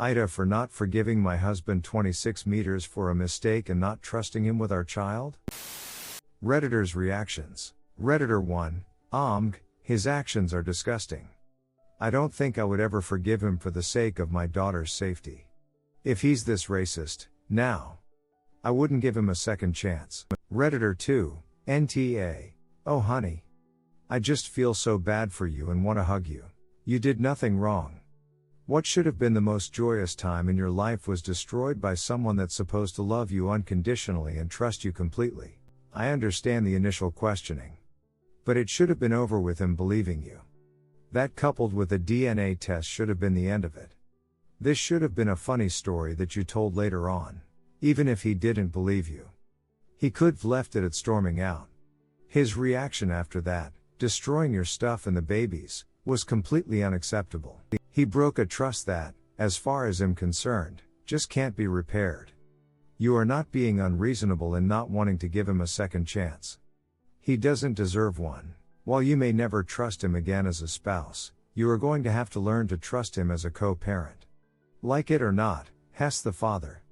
Aita for not forgiving my husband 26 meters for a mistake and not trusting him with our child? Redditors' reactions. Redditor 1, his actions are disgusting. I don't think I would ever forgive him for the sake of my daughter's safety. If he's this racist, now, I wouldn't give him a second chance. Redditor 2, NTA. Oh honey. I just feel so bad for you and want to hug you. You did nothing wrong. What should have been the most joyous time in your life was destroyed by someone that's supposed to love you unconditionally and trust you completely. I understand the initial questioning. But it should have been over with him believing you. That coupled with a DNA test should have been the end of it. This should have been a funny story that you told later on. Even if he didn't believe you. He could've left it at storming out. His reaction after that, destroying your stuff and the babies, was completely unacceptable. He broke a trust that, as far as I'm concerned, just can't be repaired. You are not being unreasonable in not wanting to give him a second chance. He doesn't deserve one. While you may never trust him again as a spouse, you are going to have to learn to trust him as a co-parent. Like it or not, Hess the father.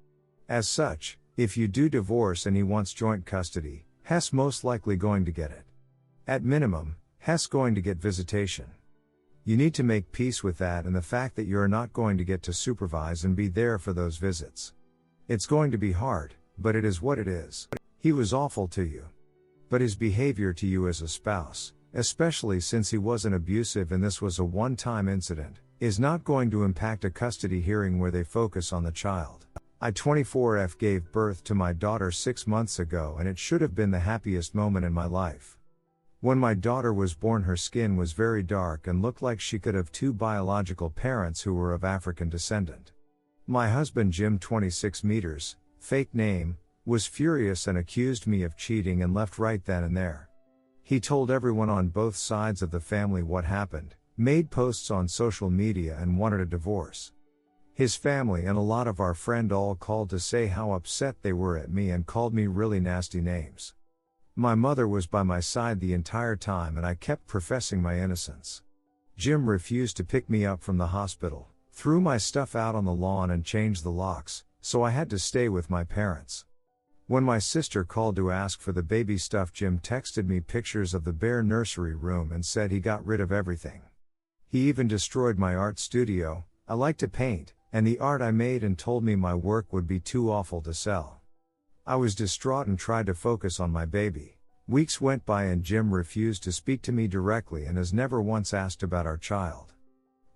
As such, if you do divorce and he wants joint custody, Hess most likely going to get it. At minimum, Hess going to get visitation. You need to make peace with that and the fact that you are not going to get to supervise and be there for those visits. It's going to be hard, but it is what it is. He was awful to you. But his behavior to you as a spouse, especially since he wasn't abusive and this was a one-time incident, is not going to impact a custody hearing where they focus on the child. I 24F gave birth to my daughter 6 months ago and it should have been the happiest moment in my life. When my daughter was born her skin was very dark and looked like she could have 2 biological parents who were of African descent. My husband Jim 26 meters, fake name, was furious and accused me of cheating and left right then and there. He told everyone on both sides of the family what happened, made posts on social media and wanted a divorce. His family and a lot of our friends all called to say how upset they were at me and called me really nasty names. My mother was by my side the entire time and I kept professing my innocence. Jim refused to pick me up from the hospital, threw my stuff out on the lawn and changed the locks, so I had to stay with my parents. When my sister called to ask for the baby stuff, Jim texted me pictures of the bare nursery room and said he got rid of everything. He even destroyed my art studio. I like to paint, and the art I made, and told me my work would be too awful to sell. I was distraught and tried to focus on my baby. Weeks went by and Jim refused to speak to me directly and has never once asked about our child.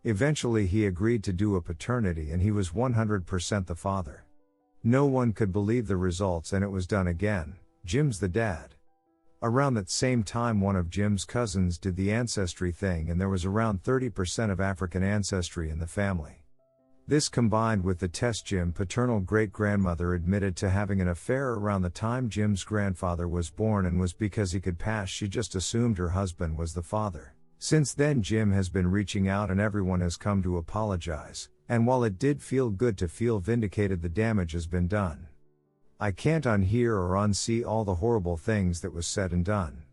Eventually he agreed to do a paternity and he was 100% the father. No one could believe the results and it was done again. Jim's the dad. Around that same time one of Jim's cousins did the ancestry thing and there was around 30% of African ancestry in the family. This combined with the test Jim's paternal great-grandmother admitted to having an affair around the time Jim's grandfather was born and was because he could pass, she just assumed her husband was the father. Since then Jim has been reaching out and everyone has come to apologize, and while it did feel good to feel vindicated, the damage has been done. I can't unhear or unsee all the horrible things that was said and done.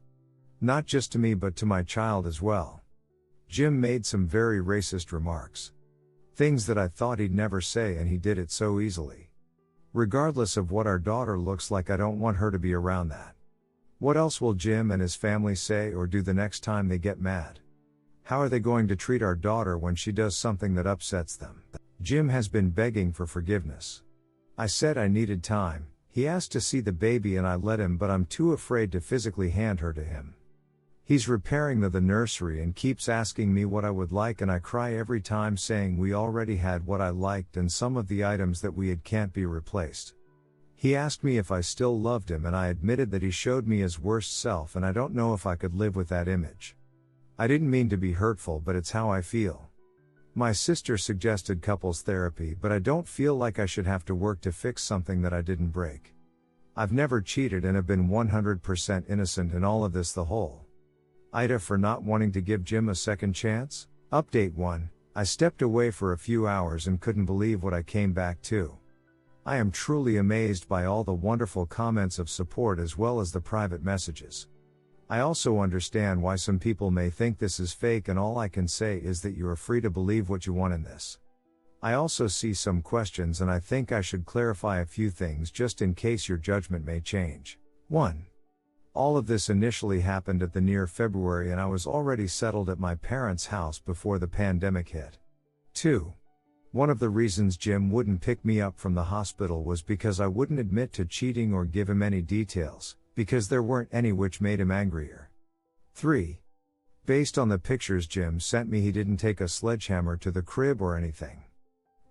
Not just to me but to my child as well. Jim made some very racist remarks. Things that I thought he'd never say and he did it so easily. Regardless of what our daughter looks like, I don't want her to be around that. What else will Jim and his family say or do the next time they get mad? How are they going to treat our daughter when she does something that upsets them? Jim has been begging for forgiveness. I said I needed time. He asked to see the baby and I let him, but I'm too afraid to physically hand her to him. He's repairing the nursery and keeps asking me what I would like, and I cry every time saying we already had what I liked and some of the items that we had can't be replaced. He asked me if I still loved him and I admitted that he showed me his worst self and I don't know if I could live with that image. I didn't mean to be hurtful, but it's how I feel. My sister suggested couples therapy, but I don't feel like I should have to work to fix something that I didn't break. I've never cheated and have been 100% innocent in all of this. The whole Aita for not wanting to give Jim a second chance? Update 1. I stepped away for a few hours and couldn't believe what I came back to. I am truly amazed by all the wonderful comments of support as well as the private messages. I also understand why some people may think this is fake, and all I can say is that you are free to believe what you want in this. I also see some questions and I think I should clarify a few things just in case your judgment may change. 1. All of this initially happened at the near February and I was already settled at my parents' house before the pandemic hit. 2. One of the reasons Jim wouldn't pick me up from the hospital was because I wouldn't admit to cheating or give him any details, because there weren't any, which made him angrier. 3. Based on the pictures Jim sent me, he didn't take a sledgehammer to the crib or anything.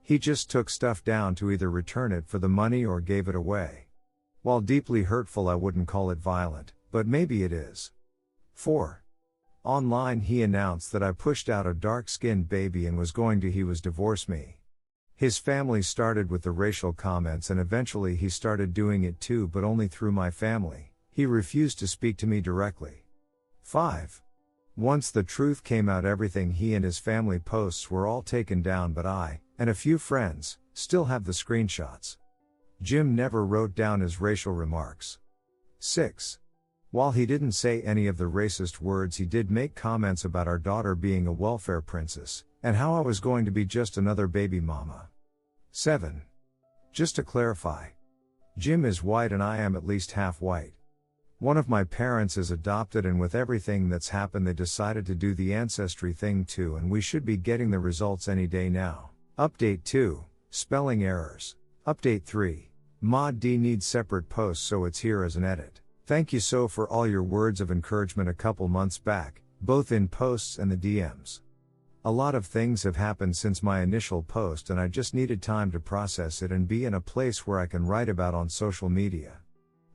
He just took stuff down to either return it for the money or gave it away. While deeply hurtful, I wouldn't call it violent, but maybe it is. 4. Online he announced that I pushed out a dark-skinned baby and was going to divorce me. His family started with the racial comments and eventually he started doing it too, but only through my family. He refused to speak to me directly. 5. Once the truth came out, everything he and his family posts were all taken down, but I, and a few friends, still have the screenshots. Jim never wrote down his racial remarks. 6. While he didn't say any of the racist words, he did make comments about our daughter being a welfare princess, and how I was going to be just another baby mama. 7. Just to clarify, Jim is white and I am at least half white. One of my parents is adopted, and with everything that's happened they decided to do the ancestry thing too, and we should be getting the results any day now. Update 2, spelling errors. Update 3, Mod D needs separate posts, so it's here as an edit. Thank you so for all your words of encouragement a couple months back, both in posts and the DMs. A lot of things have happened since my initial post and I just needed time to process it and be in a place where I can write about on social media.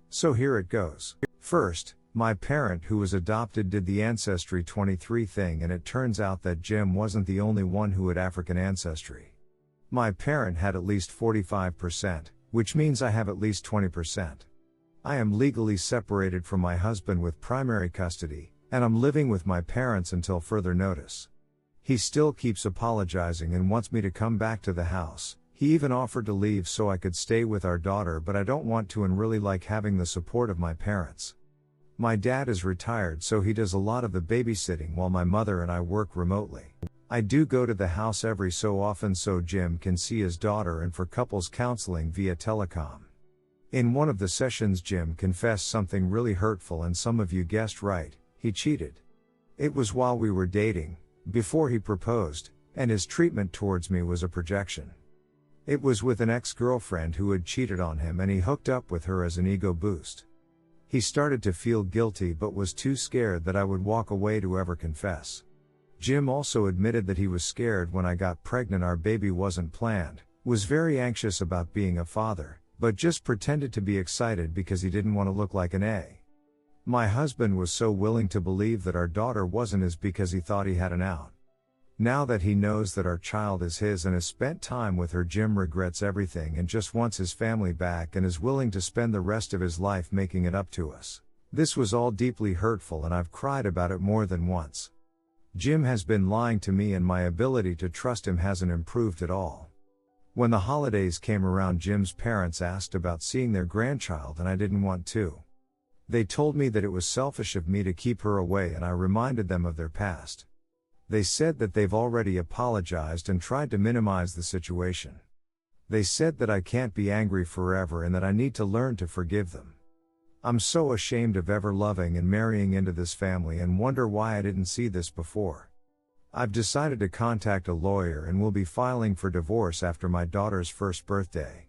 So here it goes. First, my parent who was adopted did the Ancestry 23 thing, and it turns out that Jim wasn't the only one who had African ancestry. My parent had at least 45%, which means I have at least 20%. I am legally separated from my husband with primary custody, and I'm living with my parents until further notice. He still keeps apologizing and wants me to come back to the house. He even offered to leave so I could stay with our daughter, but I don't want to and really like having the support of my parents. My dad is retired, so he does a lot of the babysitting while my mother and I work remotely. I do go to the house every so often so Jim can see his daughter and for couples counseling via telecom. In one of the sessions Jim confessed something really hurtful, and some of you guessed right, he cheated. It was while we were dating, before he proposed, and his treatment towards me was a projection. It was with an ex-girlfriend who had cheated on him, and he hooked up with her as an ego boost. He started to feel guilty but was too scared that I would walk away to ever confess. Jim also admitted that he was scared when I got pregnant. Our baby wasn't planned, was very anxious about being a father, but just pretended to be excited because he didn't want to look like an A. My husband was so willing to believe that our daughter wasn't his because he thought he had an out. Now that he knows that our child is his and has spent time with her, Jim regrets everything and just wants his family back and is willing to spend the rest of his life making it up to us. This was all deeply hurtful and I've cried about it more than once. Jim has been lying to me and my ability to trust him hasn't improved at all. When the holidays came around, Jim's parents asked about seeing their grandchild and I didn't want to. They told me that it was selfish of me to keep her away, and I reminded them of their past. They said that they've already apologized and tried to minimize the situation. They said that I can't be angry forever and that I need to learn to forgive them. I'm so ashamed of ever loving and marrying into this family and wonder why I didn't see this before. I've decided to contact a lawyer and will be filing for divorce after my daughter's first birthday.